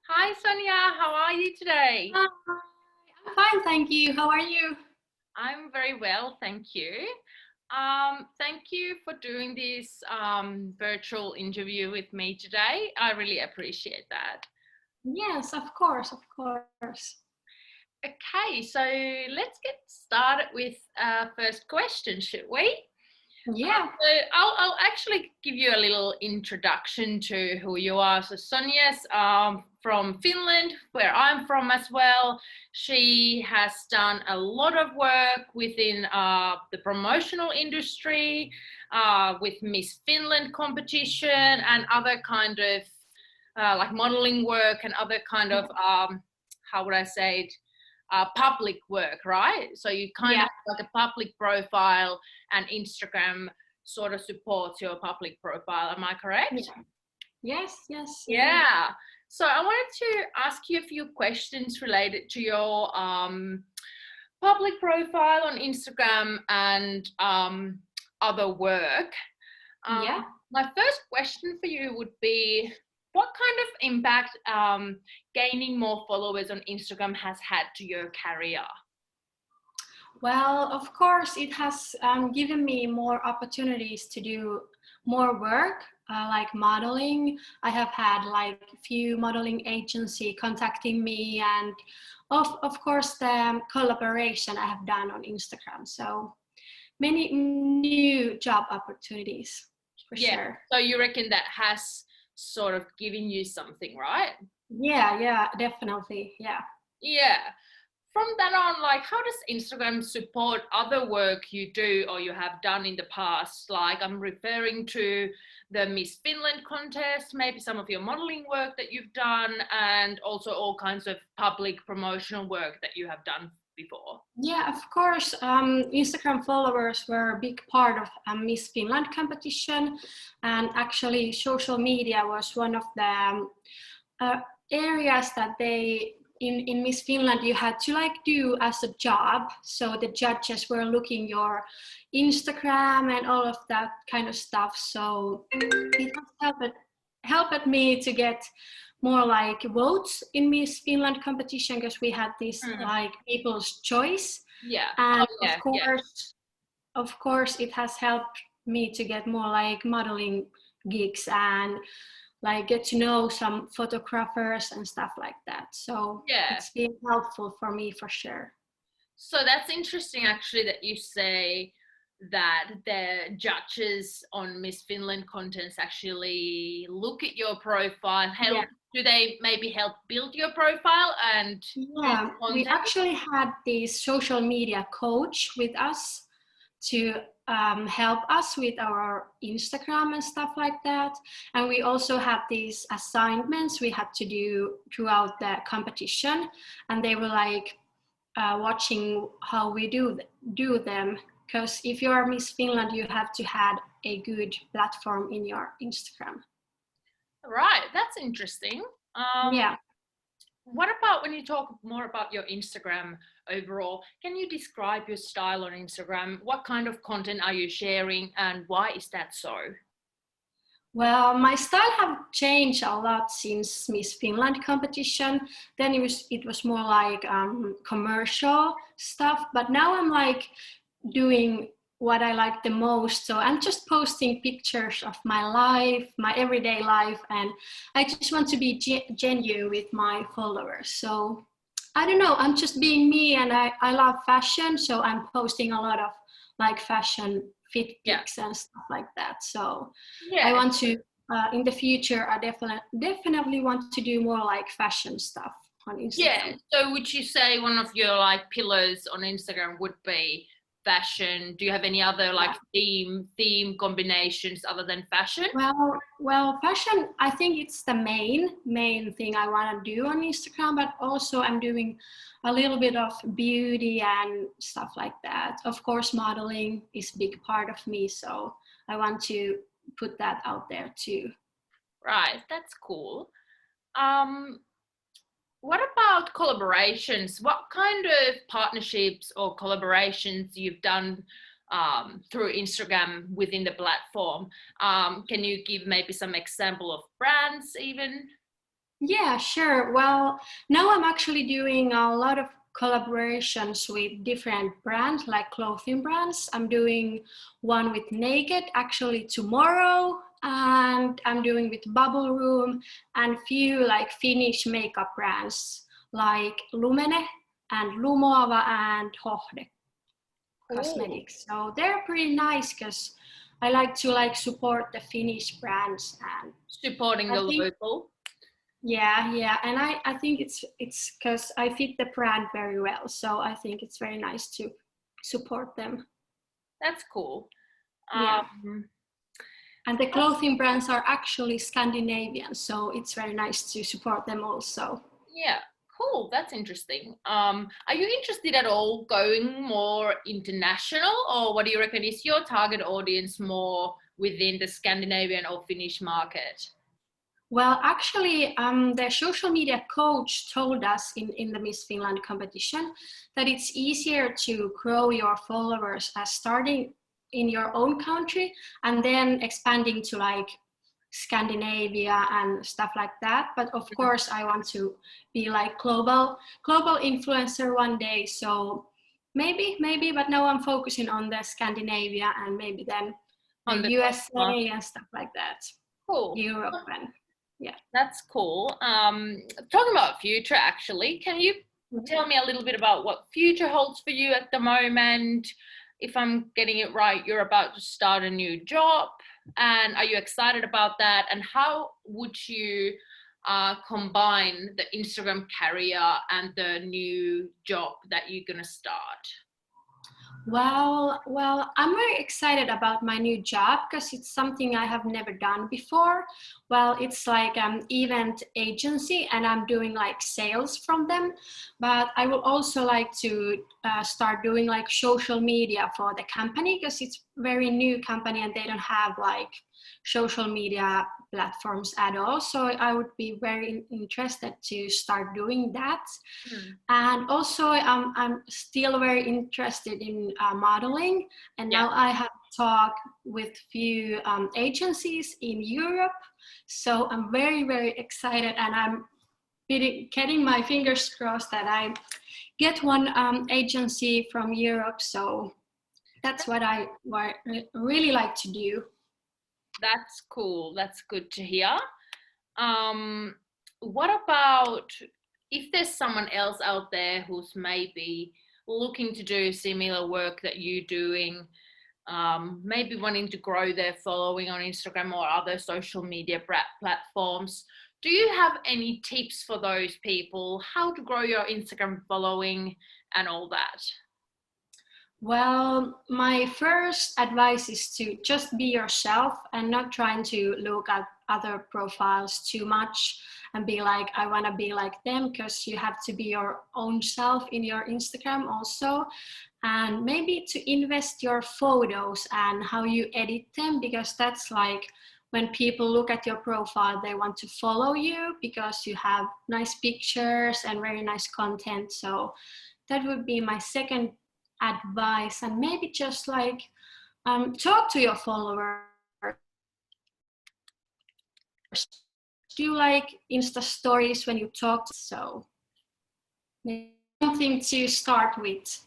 Hi Sonia, how are you today? Hi, I'm fine, thank you. How are you? I'm very well, thank you. Thank you for doing this virtual interview with me today. I really appreciate that. Yes, of course, of course. Okay, so let's get started with first question, should we? Yeah, So I'll actually give you a little introduction to who you are. So Sonja's from Finland, where I'm from as well. She has done a lot of work within the promotional industry, with Miss Finland competition and other kind of like modeling work and other kind of how would I say it, public work, right? So you kind yeah, of like a public profile, and Instagram sort of supports your public profile. Am I correct? yeah. Yes, indeed. Yeah. So I wanted to ask you a few questions related to your public profile on Instagram and other work. Um, Yeah. my first question for you would be, what kind of impact gaining more followers on Instagram has had to your career? Well, of course, it has given me more opportunities to do more work, like modeling. I have had like a few modeling agency contacting me, and of course the collaboration I have done on Instagram. So many new job opportunities for Yeah. sure. So you reckon that has sort of given you something, right? Yeah, definitely. Yeah. Yeah. From then on, like, how does Instagram support other work you do or you have done in the past? Like, I'm referring to the Miss Finland contest, maybe some of your modeling work that you've done, and also all kinds of public promotional work that you have done before. Yeah, of course. Instagram followers were a big part of Miss Finland competition, and actually, social media was one of the uh, areas that they in Miss Finland you had to like do as a job. So the judges were looking your Instagram and all of that kind of stuff. So it has helped me to get more like votes in Miss Finland competition because we had this Mm. like people's choice, Yeah. and Oh, yeah. Yeah. of course it has helped me to get more like modeling gigs and like get to know some photographers and stuff like that. So Yeah. it's been helpful for me for sure. So that's interesting, actually, that you say that the judges on Miss Finland contest actually look at your profile. Yeah. Help? Do they maybe help build your profile and choose Yeah, we content? actually had this social media coach with us to help us with our Instagram and stuff like that. And we also had these assignments we had to do throughout the competition, and they were like watching how we do them. Because if you are Miss Finland, you have to have a good platform in your Instagram. Right, that's interesting. Um, Yeah. what about when you talk more about your Instagram overall? Can you describe your style on Instagram? What kind of content are you sharing, and why is that so? Well, my style have changed a lot since Miss Finland competition. Then it was more like commercial stuff, but now I'm like doing what I like the most. So I'm just posting pictures of my life, my everyday life, and I just want to be genuine with my followers. So I don't know, I'm just being me, and I love fashion, so I'm posting a lot of like fashion fit Yeah. pics and stuff like that. So I Yeah. want to in the future. I definitely want to do more like fashion stuff on Yeah. Instagram. So would you say one of your like pillars on Instagram would be fashion? Do you have any other like Yeah. theme combinations other than fashion? Well, fashion. I think it's the main thing I want to do on Instagram, but also I'm doing a little bit of beauty and stuff like that. Of course, modeling is a big part of me, so I want to put that out there too. Right, that's cool. Um, what about collaborations? What kind of partnerships or collaborations you've done through Instagram within the platform? Can you give maybe some example of brands even? Yeah, sure. Well, now I'm actually doing a lot of collaborations with different brands, like clothing brands. I'm doing one with Naked actually tomorrow, and I'm doing with Bubble Room and few like Finnish makeup brands like Lumene and Lumoava and Hohde Cool. Cosmetics. So they're pretty nice because I like to like support the Finnish brands, and Supporting I the think local. yeah, and I think it's because I fit the brand very well, so I think it's very nice to support them. That's cool. Yeah, Um, and the clothing brands are actually Scandinavian, so it's very nice to support them also. yeah, cool. That's interesting. Are you interested at all going more international, or what do you reckon is your target audience more within the Scandinavian or Finnish market? Well, actually, the social media coach told us in the Miss Finland competition that it's easier to grow your followers as starting in your own country and then expanding to like Scandinavia and stuff like that. But of course, I want to be like global influencer one day. So maybe, but now I'm focusing on the Scandinavia and maybe then the On the USA and stuff like that, cool. Europe and yeah. That's cool. Talking about future, actually, can you tell me a little bit about what future holds for you at the moment? If I'm getting it right, you're about to start a new job, and are you excited about that? And how would you combine the Instagram career and the new job that you're gonna start? Well, I'm very excited about my new job because it's something I have never done before. Well, it's like an event agency, and I'm doing like sales from them. But I will also like to start doing like social media for the company because it's very new company and they don't have like social media platforms at all. So I would be very interested to start doing that. Hmm. And also, I'm still very interested in modeling. And Yeah, now I have talked with few agencies in Europe. So I'm very excited, and I'm getting my fingers crossed that I get one agency from Europe. So that's what I really like to do. that's cool. That's good to hear. Um, what about if there's someone else out there who's maybe looking to do similar work that you're doing, maybe wanting to grow their following on Instagram or other social media platforms? Do you have any tips for those people? How to grow your Instagram following and all that? Well, my first advice is to just be yourself and not trying to look at other profiles too much and be like, I want to be like them, because you have to be your own self in your Instagram also. And maybe to invest your photos and how you edit them, because that's like when people look at your profile, they want to follow you because you have nice pictures and very nice content. So that would be my second advice. And maybe just like talk to your followers, do like Insta stories when you talk, so maybe something to start with.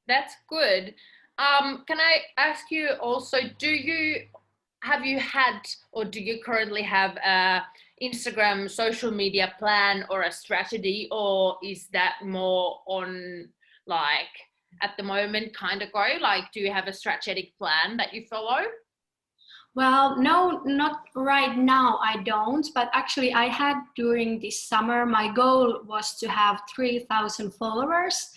That's good. Can I ask you also, have you had or do you currently have a Instagram social media plan or a strategy, or is that more on like at the moment kind of go? Like, do you have a strategic plan that you follow? Well, no, not right now, I don't. But actually, I had during this summer, my goal was to have 3,000 followers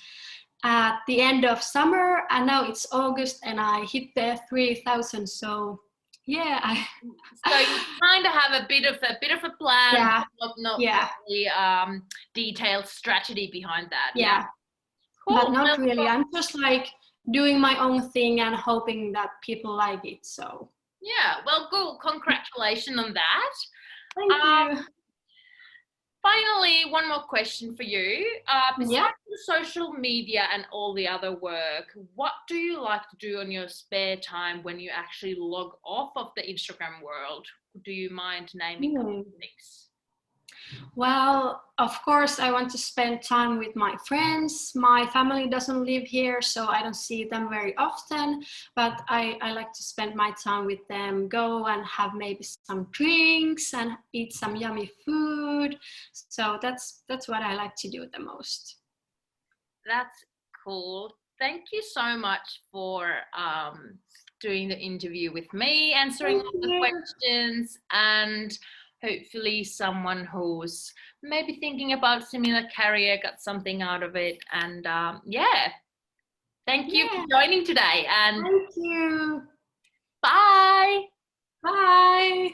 at the end of summer. And now it's August and I hit the 3,000. So, yeah, So you kind of have a plan, yeah, not yeah, really detailed strategy behind that. Yeah, yeah. But cool. not Well, really. I'm just like doing my own thing and hoping that people like it. So, yeah, well, good. Congratulations on that. thank you. Um, Finally, one more question for you. Yeah. Besides the social media and all the other work, what do you like to do on your spare time when you actually log off of the Instagram world? Do you mind naming a Hmm. couple of things? Well, of course, I want to spend time with my friends. My family doesn't live here, so I don't see them very often, but I like to spend my time with them, go and have maybe some drinks and eat some yummy food. So that's what I like to do the most. That's cool. Thank you so much for doing the interview with me, answering Thank all the you. questions, and hopefully someone who's maybe thinking about similar career got something out of it. And yeah, thank you for Yeah, joining today, and thank you. bye. Bye.